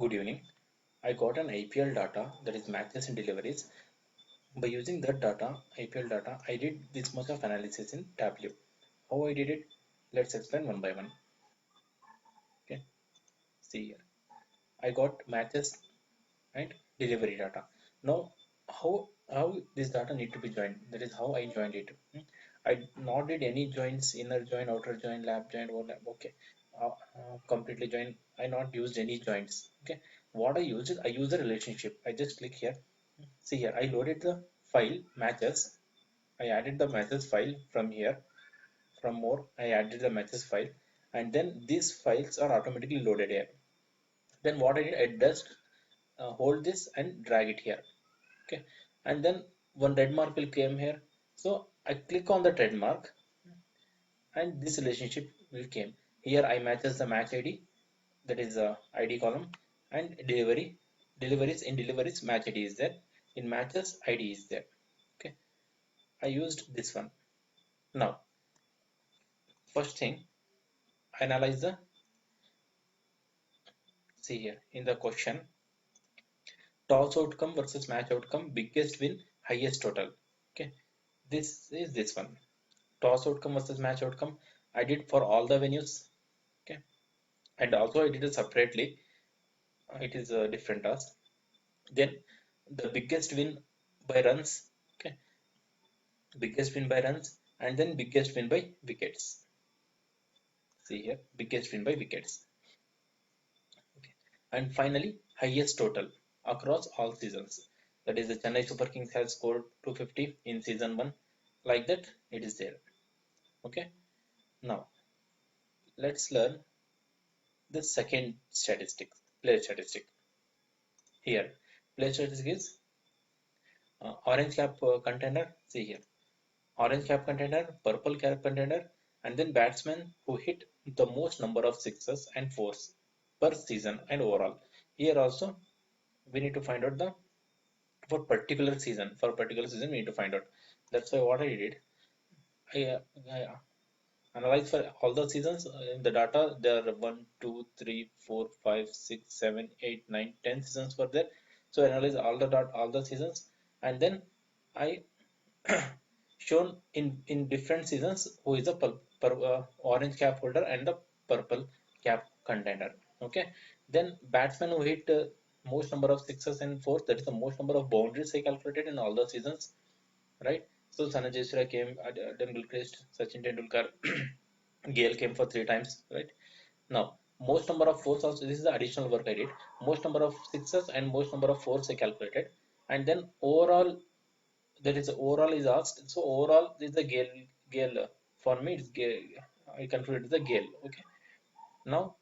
Good evening. I got an IPL data, that is matches and deliveries. By using that data, IPL data, I did this much of analysis in Tableau. How I did it? Let's explain one by one. Okay, see here. I got matches and delivery data. Now, how this data need to be joined? That is how I joined it. I not did any joins, inner join, outer join, lab join, overlap. Okay, completely join. I not used any joins. Okay, what I used is I use the relationship. I just click here. See here, I loaded the file matches. I added the matches file from here. From more, I added the matches file, and then these files are automatically loaded here. Then what I did, I just hold this and drag it here. Okay, and then one red mark will come here. So I click on the red mark, and this relationship will came here. I matches the match ID, that is the ID column, and deliveries. In deliveries, match ID is there. In matches, ID is there. Okay, I used this one. Now, first thing, analyze the, see here in the question, toss outcome versus match outcome, biggest win, highest total. Okay, this is this one. Toss outcome versus match outcome. I did for all the venues. Okay, and also I did it separately. It is a different task. Then the biggest win by runs. Okay, biggest win by runs, and then biggest win by wickets. See here, biggest win by wickets. Okay. And finally, highest total across all seasons. That is, the Chennai Super Kings has scored 250 in season 1. Like that, it is there. Okay. Now, let's learn the second statistic, player statistic. Here, player statistic is orange cap contender. See here, orange cap contender, purple cap contender, and then batsmen who hit the most number of sixes and fours per season and overall. Here also, we need to find out the for particular season we need to find out. That's why what I did, I analyzed for all the seasons in the data. There are 1 2 3 4 5 6 7 8 9 10 seasons were there. So I analyze all the all the seasons, and then I shown in different seasons who is the orange cap holder and the purple cap contender. Okay, then batsman who hit most number of sixes and fours, that is the most number of boundaries I calculated in all the seasons, right? So Sanjay Sra came, Adam Gilchrist, Sachin Tendulkar, Gale came for 3 times, right? Now, most number of fours also, this is the additional work I did. Most number of sixes and most number of fours I calculated, and then overall, that is overall is asked. So overall is the Gale for me. It's Gale. I concluded the Gale. Okay. Now,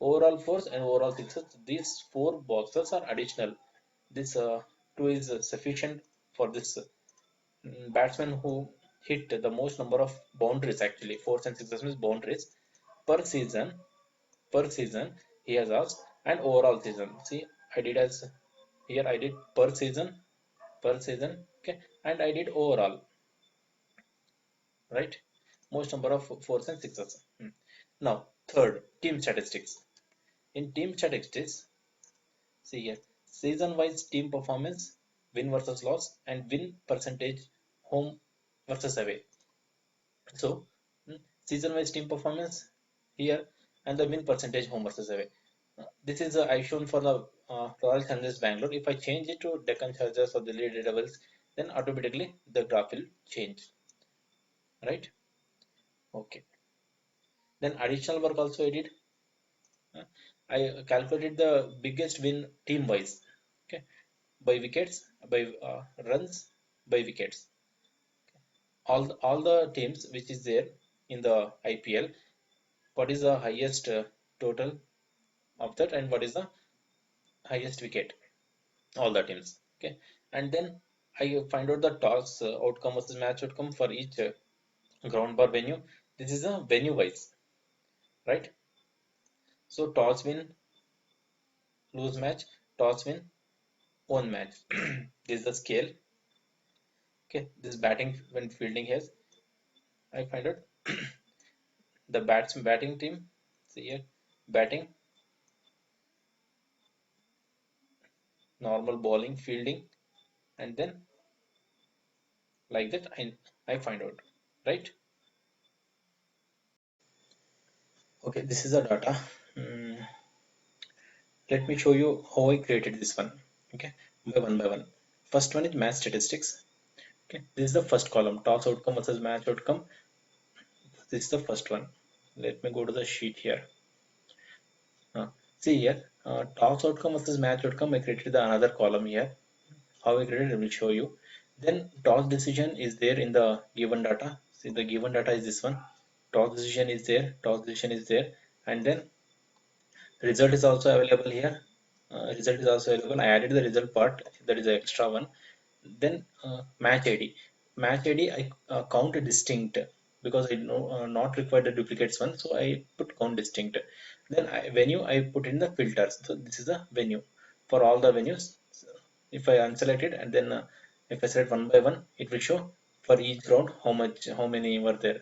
overall fours and overall sixes. These four boxes are additional. This two is sufficient for this batsman who hit the most number of boundaries. Actually, fours and sixes means boundaries per season. Per season, he has asked, and overall season. See, I did as here. I did per season. Okay, and I did overall, right? Most number of fours and sixes. Now, third, team statistics. In team statistics, see here, season-wise team performance, win versus loss, and win percentage, home versus away. So, season-wise team performance here, and the win percentage, home versus away. This is I shown for the Royal Challengers Bangalore. If I change it to Deccan Chargers or the Delhi Devils, then automatically the graph will change, right? Okay. Then additional work also I did. I calculated the biggest win team wise. Okay, by wickets, by runs, by wickets. All the teams which is there in the IPL. What is the highest total of that, and what is the highest wicket? All the teams. Okay, and then I find out the toss outcome versus match outcome for each ground bar venue. This is a venue wise, right? So toss win, lose match, toss win, won match. This is the scale. Okay, this batting when fielding has, I find out the batting team. See here, batting normal bowling, fielding, and then like that I find out, right? Okay, this is the data. Hmm, let me show you how I created this one. Okay, by one by one. First one is match statistics. Okay, this is the first column, toss outcome versus match outcome. This is the first one. Let me go to the sheet here. See here, toss outcome versus match outcome. I created the another column here. How I created, I will show you. Then toss decision is there in the given data. See, the given data is this one. Toss decision is there. Toss decision is there, and then result is also available here. Result is also available. I added the result part, that is the extra one. Then match id, match id I count distinct because I know not require the duplicates one, so I put count distinct. Then venue I put in the filters, so this is the venue for all the venues. So if I unselect it, and then if I select one by one, it will show for each ground how many were there.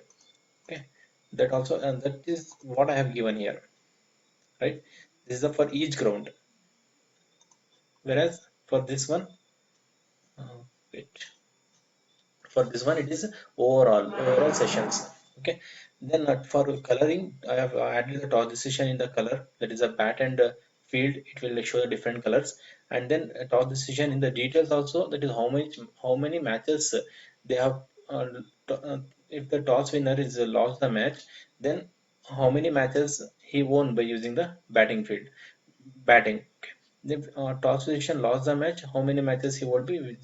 Okay, that also, and that is what I have given here, right? This is the for each ground, whereas for this one, wait, for this one it is overall sessions. Okay, then for coloring I have added the toss decision in the color, that is a bat and field. It will show the different colors, and then toss decision in the details also, that is how many matches they have. uh, if the toss winner is lost the match, then how many matches he won by using the batting. If toss position lost the match, how many matches he would be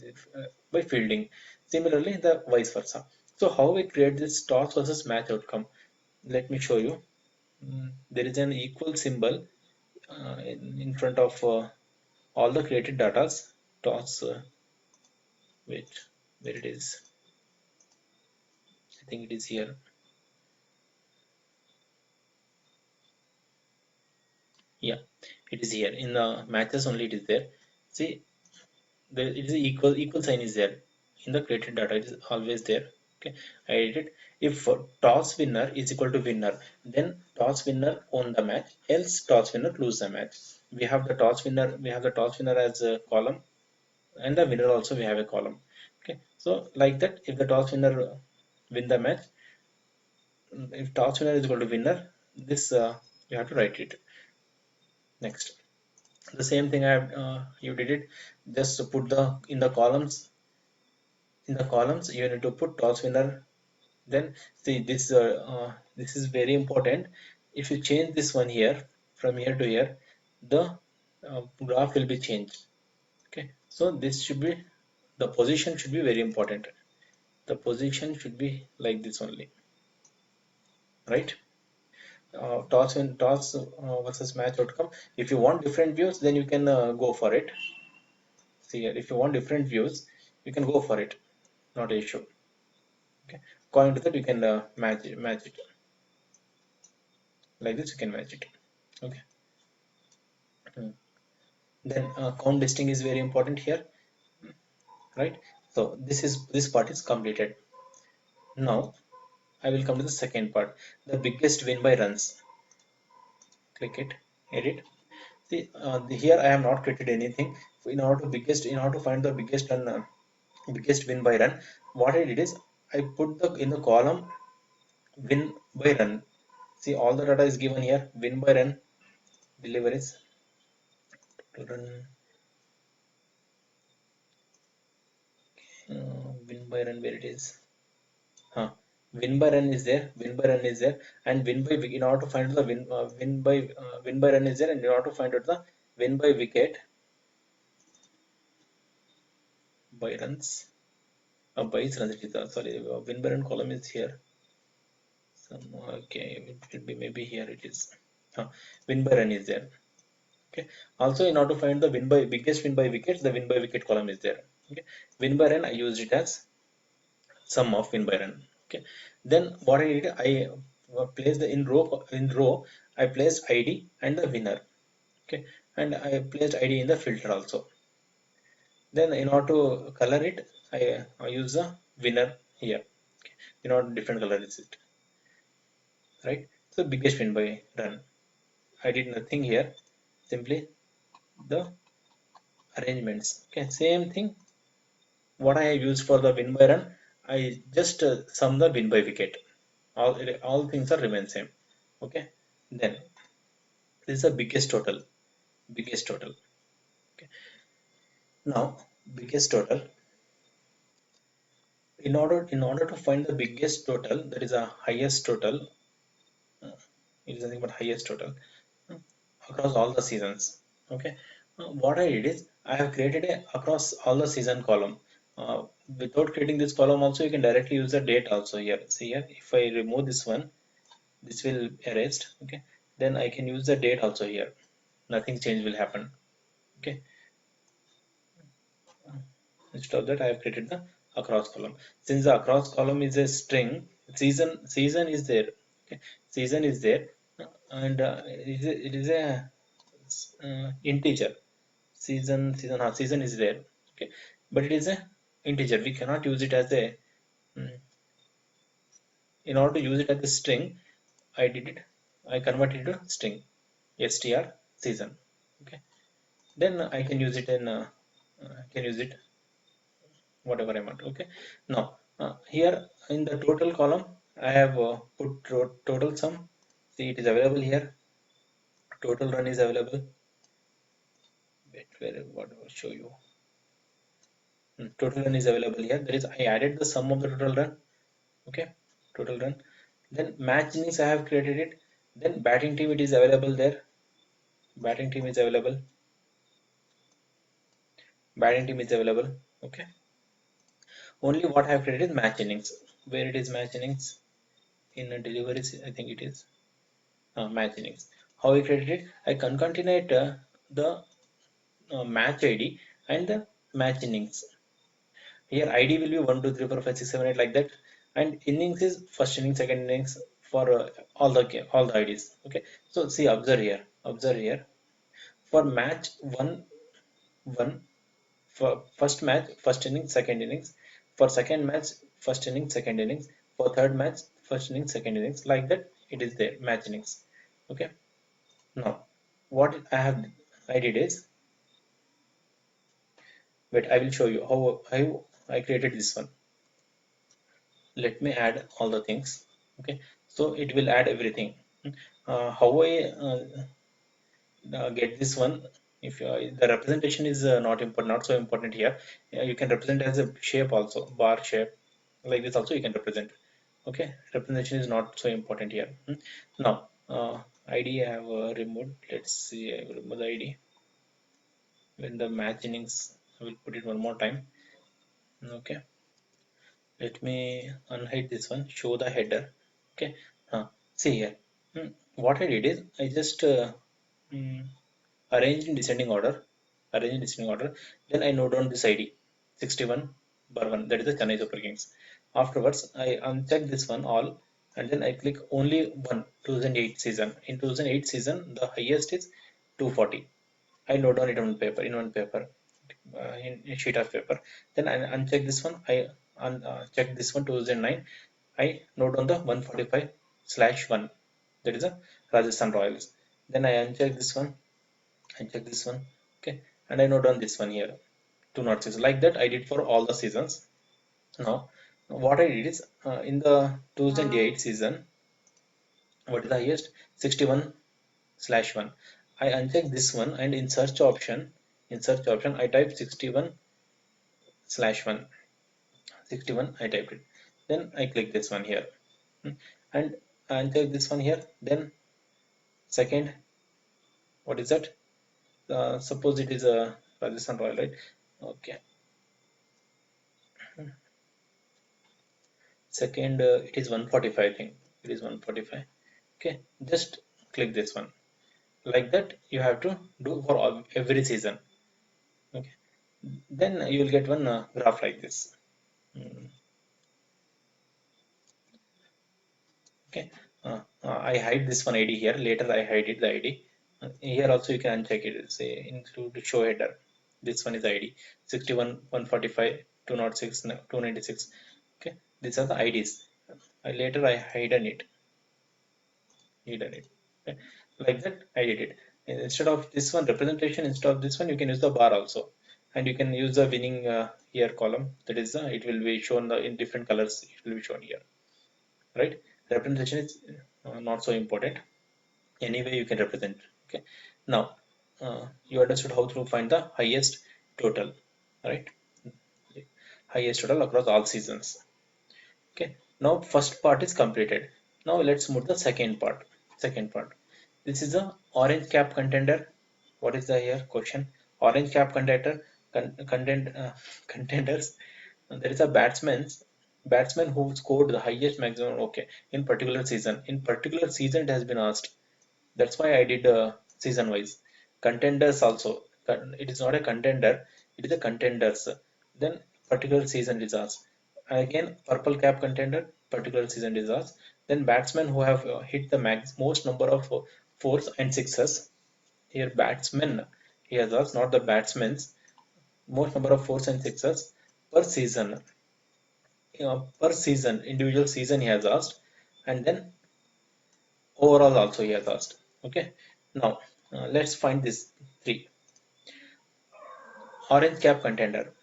by fielding. Similarly, the vice versa. So how we create this toss versus match outcome? Let me show you. There is an equal symbol in front of all the created datas. Toss. Wait, where it is? I think it is here. Yeah, it is here. In the matches only it is there. See, it is equal sign is there in the created data, it is always there. Okay, I edit. If toss winner is equal to winner, then toss winner won the match, else toss winner lose the match. We have the toss winner as a column, and the winner also we have a column. Okay, so like that, if the toss winner win the match, if toss winner is equal to winner, this you have to write it. Next, the same thing I have you did it, just put the in the columns. In the columns you need to put toss winner. Then see this is very important. If you change this one here, from here to here, the graph will be changed. Okay, so this should be, the position should be very important. The position should be like this only, right? Toss versus match outcome. If you want different views, then you can go for it. See here, if you want different views, you can go for it, not an issue. Okay, according to that you can match it like this. You can match it. Okay. Hmm. Then count listing is very important here, right? So this part is completed. Now I will come to the second part, the biggest win by runs. Click it, edit. See here I have not created anything. In order to find the biggest win by run, what I did is I put the in the column win by run. See, all the data is given here. Win by run, deliveries, run, win by run, where it is. Win by run is there, win by run is there, and in order to find the win by run is there, and in order to find out the win by wicket by runs, by runs it is sorry, win by run column is here. Okay, it will be maybe here it is. Win by run is there. Okay. Also, in order to find the biggest win by wickets, the win by wicket column is there. Okay. Win by run I used it as sum of win by run. Okay, then what I did, I placed the in row I placed id and the winner. Okay, and I placed id in the filter also. Then in order to color it, I use the winner here. Okay, in order different color is it, right? So biggest win by run, I did nothing here, simply the arrangements. Okay, same thing what I have used for the win by run, I just sum the win by wicket. All things are remain same. Okay, then this is the biggest total. Okay, now biggest total, in order to find the biggest total, that is a highest total, uh, it is nothing but highest total uh, across all the seasons. Okay, what I did is I have created a across all the season column. Without creating this column also, you can directly use the date also here. See here, if I remove this one, this will erased. Okay, then I can use the date also here, nothing change will happen. Okay, instead of that I have created the across column. Since the across column is a string, season is there. Okay, season is there, and it is a integer. Season is there. Okay, but it is a integer, we cannot use it as a mm, in order to use it as a string, I converted it to string, str season. Okay, then I can use it in I can use it whatever I want. Okay, now here in the total column I have put total sum. See, it is available here, total run is available. Wait, where what I will show you. Total run is available here, there is I added the sum of the total run. Okay, total run. Then match innings I have created it. Then batting team, it is available there, batting team is available, batting team is available. Okay, only what I have created is match innings. Where it is match innings in deliveries, I think it is match innings. How I created it, I concatenate the match id and the match innings. Here id will be 1 2 3 4 5 6 7 8 like that, and innings is first inning, second innings, for all the ids. Okay, so see, observe here, for match 1 1, for first match first inning second innings, for second match first inning second innings, for third match first inning second innings, like that it is there match innings. Okay, now what I did is, wait, I will show you how I created this one. Let me add all the things. Okay, so it will add everything. How I get this one, if the representation is not so important here. You can represent as a shape also, bar shape, like this also you can represent. Okay, representation is not so important here. Now id I have removed. Let's see, I will remove the id. When the match innings, I will put it one more time. Okay, let me unhide this one, show the header. Okay, see here. What I did is I just mm, arranged in descending order, then I note down this id 61 bar 1, that is the Chennai Super Kings. Afterwards I uncheck this one all, and then I click only one 2008 season. In 2008 season the highest is 240. I note down it on paper, in one paper, in sheet of paper. Then I uncheck this one, I check this one 2009, I note on the 145/1, that is a Rajasthan Royals. Then I uncheck this one, I check this one. Okay, and I note down this one here 206. Like that I did for all the seasons. Now what I did is in the 2008 season, what is the highest? 61/1. I uncheck this one, and in search option I type 61/1. 61 I typed it. Then I click this one here. And I uncheck this one here. Then second, what is that? Suppose it is a Rajasthan Royal, right? Okay. Second, it is 145, I think. It is 145. Okay, just click this one. Like that, you have to do for every season. Okay, then you will get one graph like this. Mm, okay, I hide this one ID here. Later, I hide it the ID. Here also you can uncheck it. Say include show header. This one is ID 61, 145, 206, 296. Okay, these are the IDs. Later I hidden it. Okay. Like that I did it. Instead of this one representation, instead of this one, you can use the bar also. and you can use the winning year column. That is, it will be shown in different colors. It will be shown here, right? Representation is not so important. Anyway, you can represent. Okay. Now, you understood how to find the highest total, right? Highest total across all seasons. Okay. Now, first part is completed. Now, let's move to the second part. Second part. This is a orange cap contender. What is the here question? Orange cap contender contenders. There is a batsman who scored the highest maximum. Okay, in particular season. In particular season, it has been asked. That's why I did season wise. Contenders also. It is not a contender. It is a contenders. Then particular season is asked. Again, purple cap contender. Particular season is asked. Then batsmen who have hit the most number of fours and sixes. Here batsmen. He has asked, not the batsmen's. Most number of fours and sixes per season. Per season, individual season he has asked, and then overall also he has asked. Okay. Now let's find this three orange cap contender.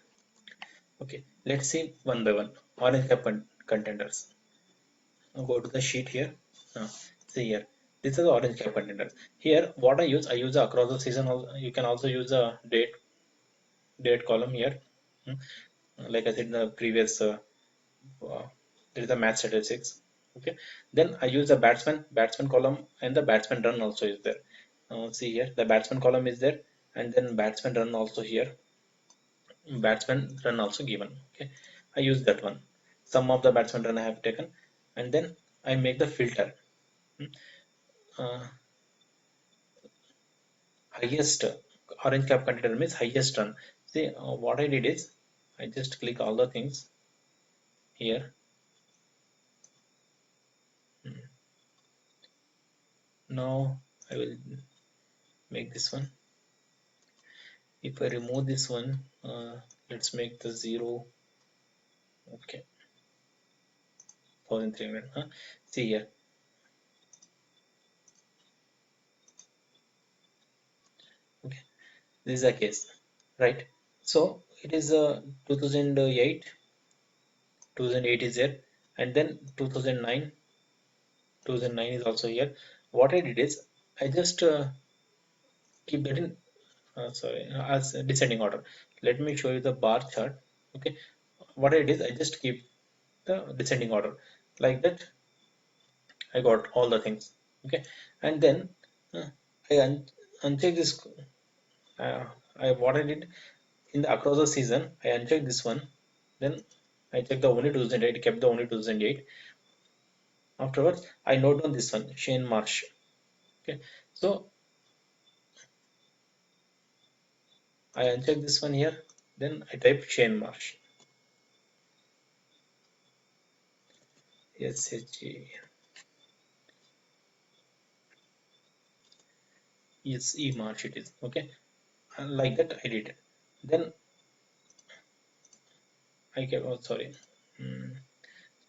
Okay, let's see one by one. Orange cap contenders. Now go to the sheet here. See here. This is the orange cap contender. Here, what I use the across the season. You can also use a date column here. Hmm. Like I said in the previous, uh, there is a match statistics. Okay. Then I use the batsman column, and the batsman run also is there. See here, the batsman column is there, and then batsman run also here. Batsman run also given. Okay, I use that one. Some of the batsman run I have taken, and then I make the filter. Hmm. uh, Highest orange cap contender means highest run. See, what I did is I just click all the things here. Hmm. Now I will make this one. If I remove this one, let's make the 0. Okay, 1300. Huh? See here. Okay, this is the case, right? So it is 2008. 2008 is there, and then 2009 is also here. What I did is I just keep that in sorry, as descending order. Let me show you the bar chart. Okay, what I did is I just keep the descending order like that. I got all the things. Okay, and then uh, I uncheck this. I what I did in the across the season, I unchecked this one. Then I checked the only 2008, kept the only 2008. Afterwards, I note down this one, Shane Marsh. Okay, so I uncheck this one here. Then I type Shane Marsh. SHA. Yes, E Marsh it is. Okay, and like that I did. Then I kept. Oh, sorry. Hmm,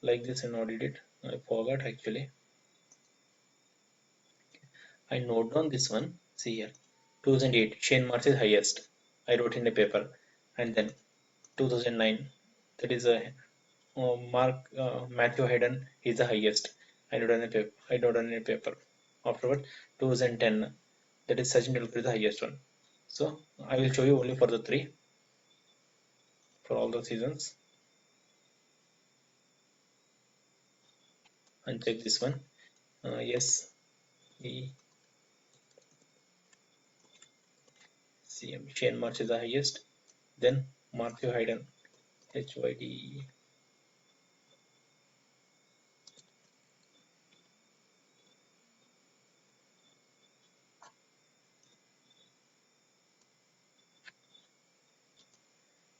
like this I not did it. I forgot actually. I note down this one. See here, 2008. Shane Marsh is highest. I wrote in a paper, and then 2009. That is a Matthew Hayden is the highest. I wrote on a paper. I wrote on a paper. Afterward, 2010. That is Sachin Tendulkar is the highest one. So I will show you only for the three for all the seasons. And check this one. Yes, E CM Shane March is the highest. Then Matthew Hayden HYD.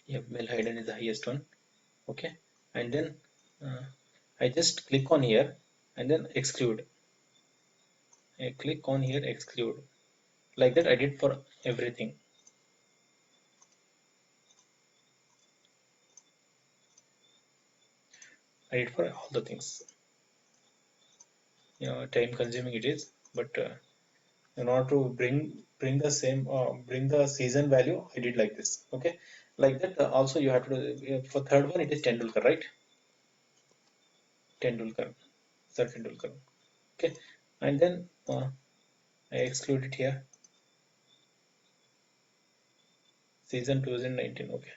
Yeah, Mel Hayden is the highest one. Okay, and then uh, I just click on here and then exclude. I click on here exclude. Like that I did for everything. I did for all the things. Time consuming it is, but in order to bring bring the same bring the season value, I did like this. Okay, like that. Also you have to do, for third one it is Tendulkar, right? Tendulkar, Sir Tendulkar. Okay, and then I exclude it here. Season 2019. Okay,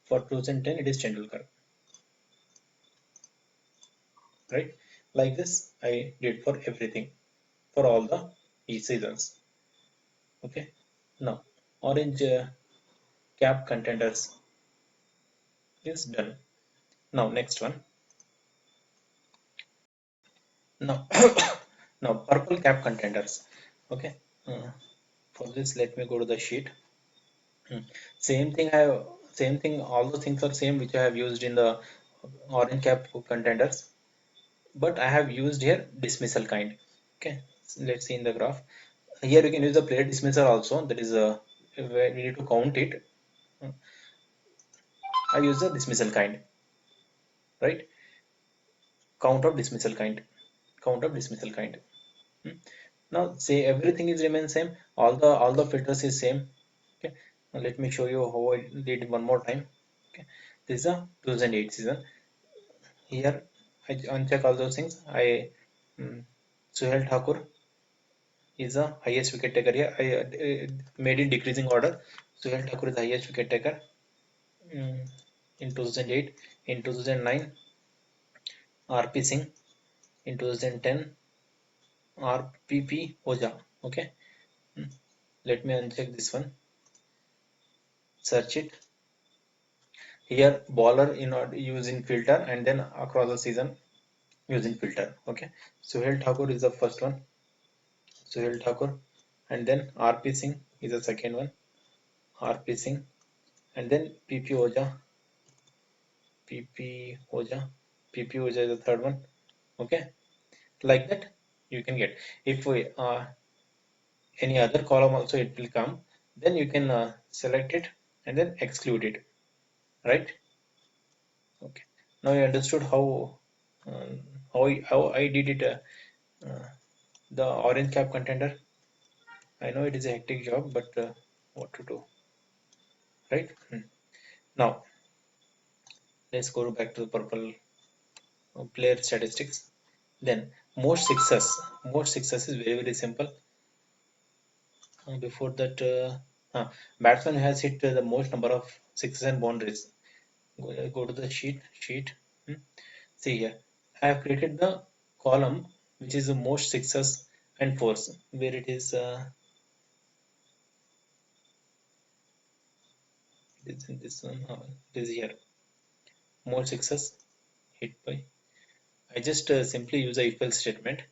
for 2010 it is Tendulkar, right? Like this I did for everything, for all the seasons. Okay, now orange cap contenders is done. Now next one. Now now purple cap contenders. Okay, uh, for this let me go to the sheet. Hmm. Same thing I have, same thing, all the things are same which I have used in the orange cap contenders, but I have used here dismissal kind. Okay, so let's see in the graph. Here you can use the player dismissal also. That is where we need to count it. Hmm. I use the dismissal kind, right? Count of dismissal kind. Count of dismissal kind. Hmm. Now say everything is remain same. All the filters is same. Okay. Now let me show you how I did one more time. Okay. This is a 2008 season. Here I uncheck all those things. Suhel Thakur is the highest wicket taker here. I made in decreasing order. Suhel Thakur is the highest wicket taker mm, in 2008. In 2009, RP Singh. In 2010, RPP Oja. Okay. Mm. Let me uncheck this one. Search it. Here bowler in using filter, and then across the season using filter. Okay. Suhel Thakur is the first one. Suhel Thakur, and then RP Singh is the second one. RP Singh, and then PP Oja, PP Oja, PP Oja is the third one. Okay, like that you can get. If we any other column also it will come, then you can select it and then exclude it. Right? Okay. Now you understood um, how I did it. The orange cap contender. I know it is a hectic job, but what to do, right? Now let's go back to the purple player statistics. Then most success is very simple. Before that, batsman has hit the most number of sixes and boundaries. Go to the sheet. Hmm. See here, I have created the column which is the most sixes and fours, where it is it is in this one. It is here, most sixes hit by. I just simply use a if else statement.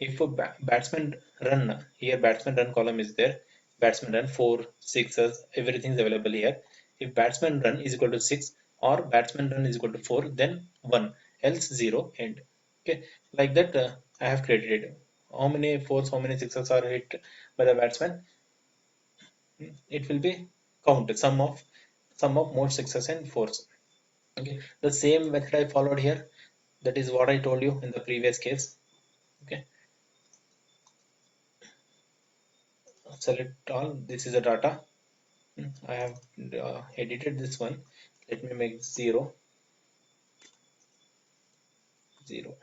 If a batsman run, here batsman run column is there. Batsman run 4, 6s, everything is available here. If batsman run is equal to 6 or batsman run is equal to 4, then 1, else 0, end. Okay, like that I have created it. How many fours, how many sixes are hit by the batsman? It will be counted, sum of more sixes and fours. Okay, the same method I followed here. That is what I told you in the previous case. Okay, select all. This is the data. I have edited this one. Let me make 0, 0,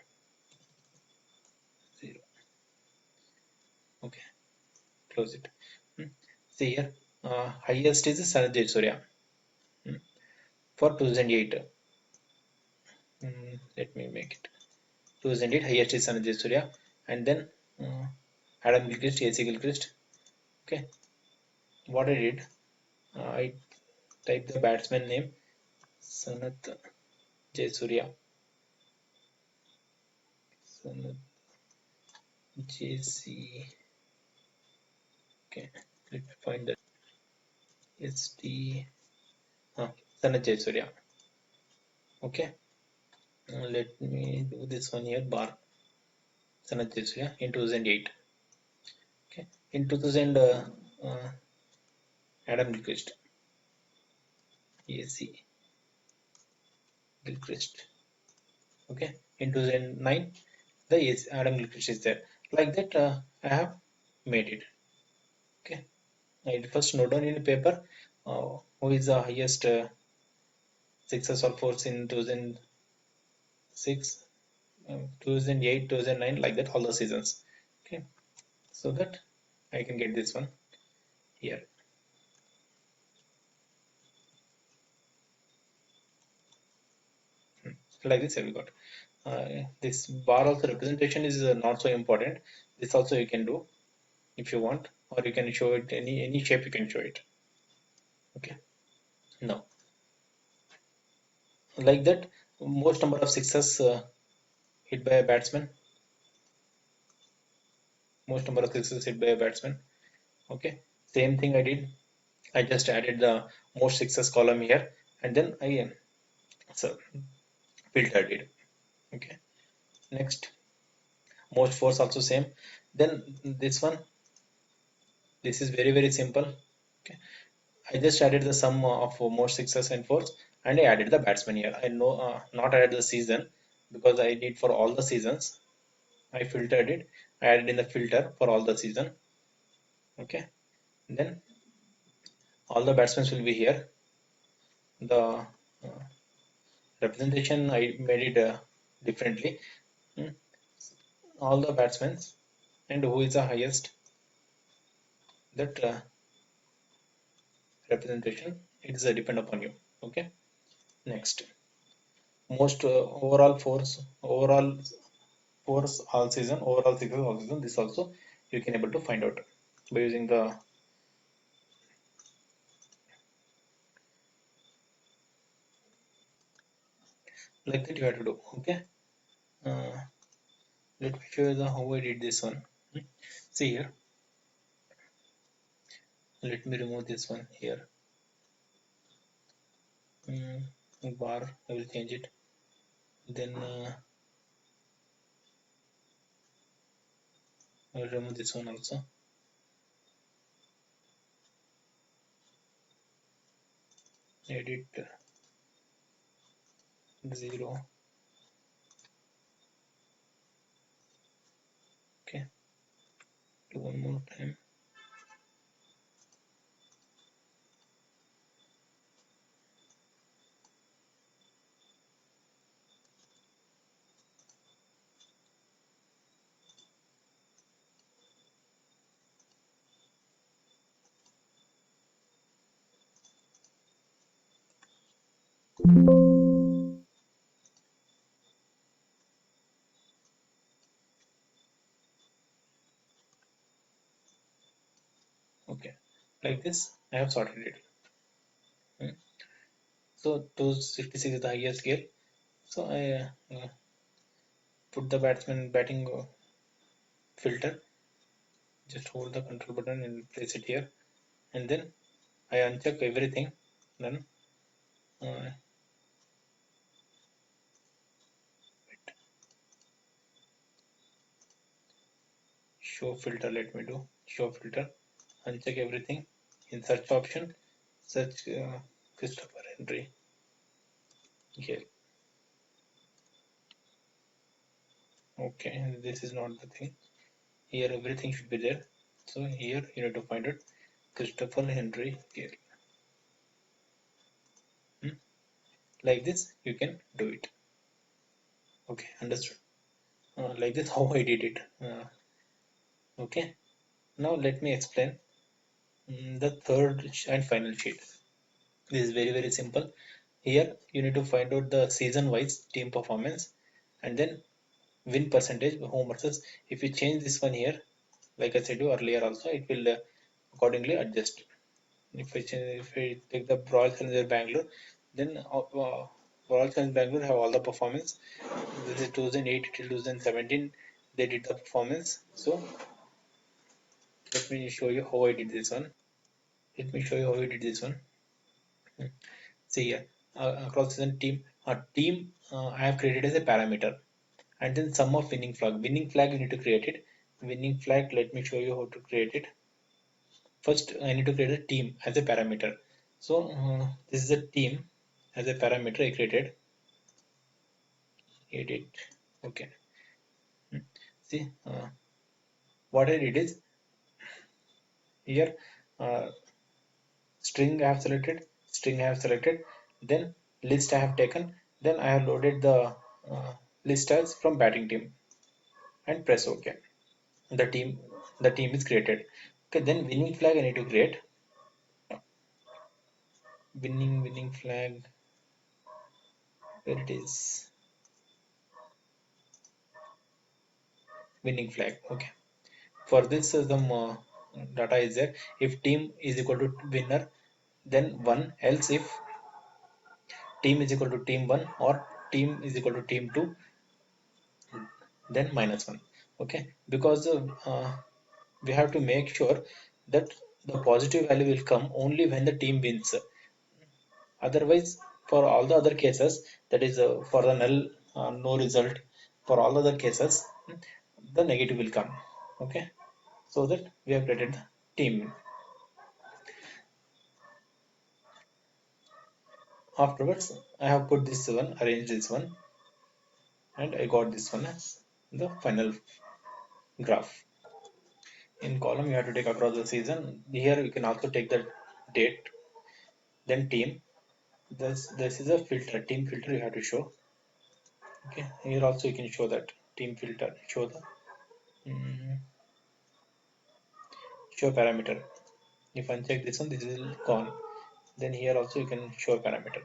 0. Okay, close it. See here, highest is Sanjay Surya for 2008. Let me make it 2008. Highest is Sanjay Surya, and then uh, Adam Gilchrist, AC Gilchrist. Okay, what I did, I typed the batsman name Sanat Jayasuriya. Sanat JC. Okay, let me find that. SD. Sanat Jayasuriya. Okay, let me do this one here. Bar Sanat Jayasuriya in 2008. Okay, in 2000, Adam Gilchrist. AC Gilchrist. Okay, in 2009, the AC, Adam Gilchrist is there. Like that, I have made it. Okay, I first note down in paper who is the highest sixes or fours in 2006, 2008, 2009, like that, all the seasons. Okay, so that I can get this one here. Like this, have we got. This bar also representation is not so important. This also you can do if you want, or you can show it any shape you can show it. Okay. Now, like that, most number of sixes hit by a batsman. Most number of sixes hit by a batsman. Okay. Same thing I did. I just added the most sixes column here, and then I so filtered it. Okay. Next, most fours also same. Then this one, this is very simple. Okay. I just added the sum of most sixes and fours, and I added the batsman here. I know not added the season because I need for all the seasons. I filtered it. I added in the filter for all the season. Okay. Then all the batsmen will be here. The representation I made it differently. Hmm. All the batsmen and who is the highest, that representation, it is depend upon you. Okay. Next, most overall fours all season, overall sixes all season. This also you can able to find out by using the, like that you have to do. Okay. uh, Let me show you the how I did this one. Hmm. See here, let me remove this one here. Bar, I will change it. Then I will remove this one also. Edit 0. Okay, do one more time. Okay, like this I have sorted it. Hmm. So 266 is the highest scale. So I put the batsman batting filter. Just hold the control button and place it here, and then I uncheck everything. Then uh, show filter. Let me do show filter. Uncheck everything. In search option, search Christopher Henry. Here. Okay, this is not the thing. Here everything should be there. So here you need to find it. Christopher Henry Gale. Hmm? Like this, you can do it. Okay, understood. Like this, how I did it. Okay, now let me explain the third and final sheet. This is very simple. Here you need to find out the season-wise team performance, and then win percentage home versus. If you change this one here, like I said you earlier, also it will accordingly adjust. If we take the Royal Challengers Bangalore, then Royal Challengers Bangalore have all the performance. This is 2008 till 2017. They did the performance. So let me show you how I did this one. Let me show you how I did this one. Hmm. See here, across season team I have created as a parameter, and then sum of winning flag. Winning flag you need to create it. Winning flag. Let me show you how to create it. First, I need to create a team as a parameter. So this is a team as a parameter I created. Edit. Okay. Hmm. See, what I did is here, uh, string I have selected, then list I have taken, then I have loaded the list as from batting team and press OK. The team the team is created. Okay, then winning flag I need to create. Winning flag, where it is, winning flag. Okay. For this some data is there. If team is equal to winner, then 1, else if team is equal to team 1 or team is equal to team 2, then -1. Okay, because we have to make sure that the positive value will come only when the team wins. Otherwise, for all the other cases, that is for the null, no result, for all other cases, the negative will come. Okay, so that we have created the team. Afterwards, I have put this one, arranged this one, and I got this one as the final graph. In column, you have to take across the season. Here, you can also take the date, then team. This is a filter, team filter you have to show. Okay, here also you can show that team filter, show the mm, show parameter. If uncheck this one, this will gone. Then here also you can show a parameter,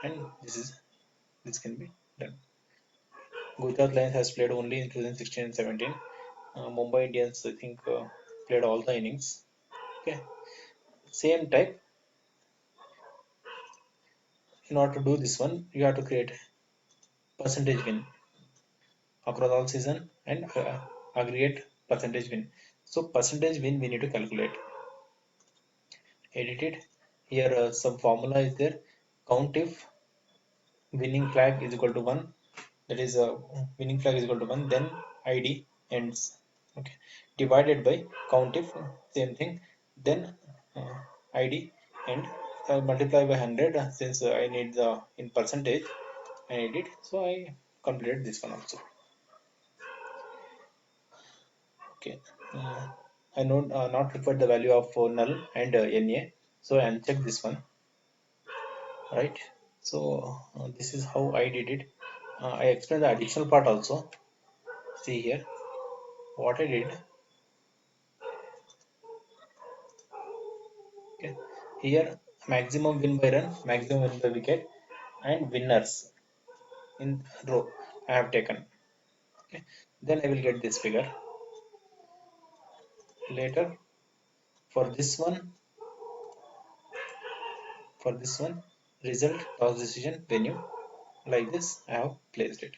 and this can be done. Gujarat Lions has played only in 2016 and 17. Mumbai Indians, I think, played all the innings. Okay, same type. In order to do this one, you have to create percentage win across all season and aggregate percentage win. So percentage win we need to calculate. Edit it. Here some formula is there. Count if winning flag is equal to 1, that is winning flag is equal to 1, then id ends. Okay, divided by count if, same thing, then uh, id and multiply by 100, since I need the in percentage I need it, so I completed this one also. Okay, I know not required the value of null and na, so I uncheck this one, right? So this is how I did it. I explained the additional part also. See here what I did. Okay, here maximum win by run, maximum win by wicket, and winners in row I have taken. Okay, then I will get this figure later. For this one, result toss decision venue, like this I have placed it.